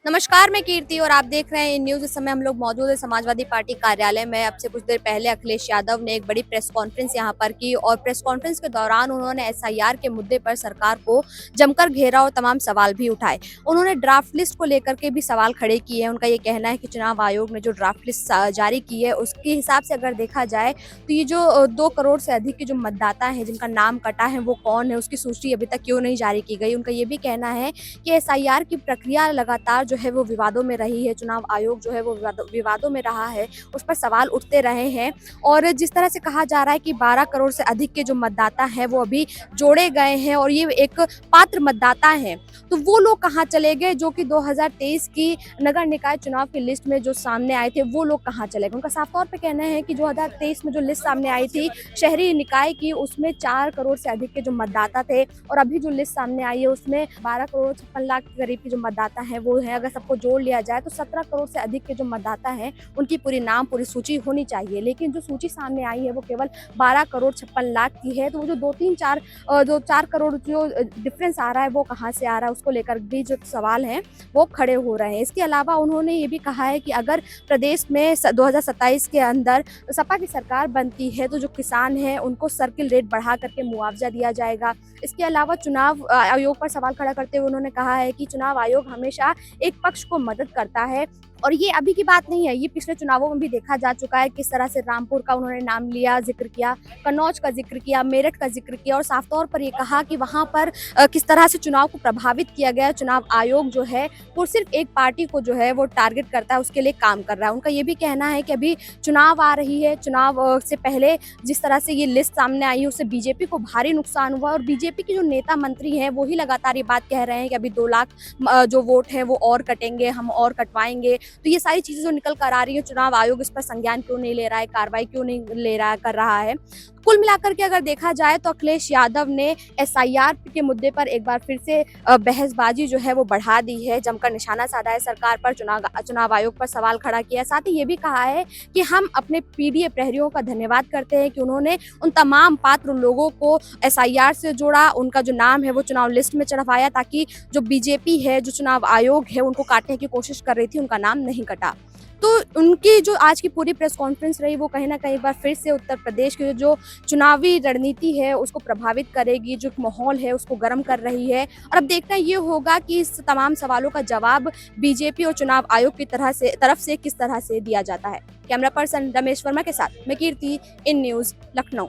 नमस्कार, मैं कीर्ति और आप देख रहे हैं इन न्यूज। इस समय हम लोग मौजूद है समाजवादी पार्टी कार्यालय में। अब से कुछ देर पहले अखिलेश यादव ने एक बड़ी प्रेस कॉन्फ्रेंस यहां पर की और प्रेस कॉन्फ्रेंस के दौरान उन्होंने एसआईआर के मुद्दे पर सरकार को जमकर घेरा और तमाम सवाल भी उठाए। उन्होंने ड्राफ्ट लिस्ट को लेकर के भी सवाल खड़े किए हैं। उनका ये कहना है कि चुनाव आयोग ने जो ड्राफ्ट लिस्ट जारी की है उसके हिसाब से अगर देखा जाए तो ये जो 2 करोड़ से अधिक के जो मतदाता हैं जिनका नाम कटा है वो कौन है, उसकी सूची अभी तक क्यों नहीं जारी की गई। उनका ये भी कहना है कि एसआईआर की प्रक्रिया लगातार जो है वो विवादों में रही है, चुनाव आयोग जो है वो विवादों में रहा है, उस पर सवाल उठते रहे हैं। और जिस तरह से कहा जा रहा है कि 12 करोड़ से अधिक के जो मतदाता हैं वो अभी जोड़े गए हैं और ये एक पात्र मतदाता हैं, तो वो लोग कहाँ चले गए जो कि 2023 की नगर निकाय चुनाव की लिस्ट में जो सामने आए थे, वो लोग कहाँ चले गए। उनका साफ तौर पे कहना है कि 2023 में जो लिस्ट सामने आई थी शहरी निकाय की, उसमें 4 करोड़ से अधिक के जो मतदाता थे और अभी जो लिस्ट सामने आई है उसमें 12 करोड़ 56 लाख के करीब के जो मतदाता हैं वो है। अगर सबको जोड़ लिया जाए तो 17 करोड़ से अधिक के जो मतदाता हैं उनकी पूरी नाम पूरी सूची होनी चाहिए, लेकिन जो सूची सामने आई है वो केवल 12 करोड़ 56 लाख की है। तो वो जो 4 करोड़ जो डिफरेंस आ रहा है वो कहाँ से आ रहा है, उसको लेकर भी जो सवाल हैं वो खड़े हो रहे हैं। इसके अलावा उन्होंने ये भी कहा है कि अगर प्रदेश में 2027 के अंदर सपा की सरकार बनती है तो जो किसान हैं उनको सर्किल रेट बढ़ा करके मुआवजा दिया जाएगा। इसके अलावा चुनाव आयोग पर सवाल खड़ा करते हुए उन्होंने कहा है कि चुनाव आयोग हमेशा एक पक्ष को मदद करता है और ये अभी की बात नहीं है, ये पिछले चुनावों में भी देखा जा चुका है। किस तरह से रामपुर का उन्होंने नाम लिया, जिक्र किया, कन्नौज का जिक्र किया, मेरठ का जिक्र किया और साफ तौर पर ये कहा कि वहां पर किस तरह से चुनाव को प्रभावित किया गया। चुनाव आयोग जो है वो सिर्फ एक पार्टी को जो है वो टारगेट करता है, उसके लिए काम कर रहा है। उनका ये भी कहना है कि अभी चुनाव आ रही है, चुनाव से पहले जिस तरह से ये लिस्ट सामने आई है उससे बीजेपी को भारी नुकसान हुआ और बीजेपी के जो नेता मंत्री हैं वो ही लगातार ये बात कह रहे हैं कि अभी 2 लाख जो वोट हैं वो और कटेंगे, हम और कटवाएंगे। तो ये सारी चीजें जो निकल कर आ रही है, चुनाव आयोग इस पर संज्ञान क्यों नहीं ले रहा है, कार्रवाई क्यों नहीं ले रहा कर रहा है। कुल मिलाकर के अगर देखा जाए तो अखिलेश यादव ने एसआईआर के मुद्दे पर एक बार फिर से बहसबाजी जो है वो बढ़ा दी है, जमकर निशाना साधा है सरकार पर, चुनाव आयोग पर सवाल खड़ा किया। साथ ही ये भी कहा है कि हम अपने पीडीए प्रहरियों का धन्यवाद करते हैं कि उन्होंने उन तमाम पात्र लोगों को एसआईआर से जोड़ा, उनका जो नाम है वो चुनाव लिस्ट में चढ़वाया ताकि जो बीजेपी है, जो चुनाव आयोग है, उनको काटने की कोशिश कर रही थी, उनका नाम नहीं कटा। तो उनकी जो आज की पूरी प्रेस कॉन्फ्रेंस रही वो कहीं ना कहीं बार फिर से उत्तर प्रदेश की जो चुनावी रणनीति है उसको प्रभावित करेगी, जो माहौल है उसको गर्म कर रही है। और अब देखना ये होगा कि इस तमाम सवालों का जवाब बीजेपी और चुनाव आयोग की तरफ से किस तरह से दिया जाता है। कैमरा पर्सन रमेश वर्मा के साथ मैं कीर्ति, इन न्यूज़, लखनऊ।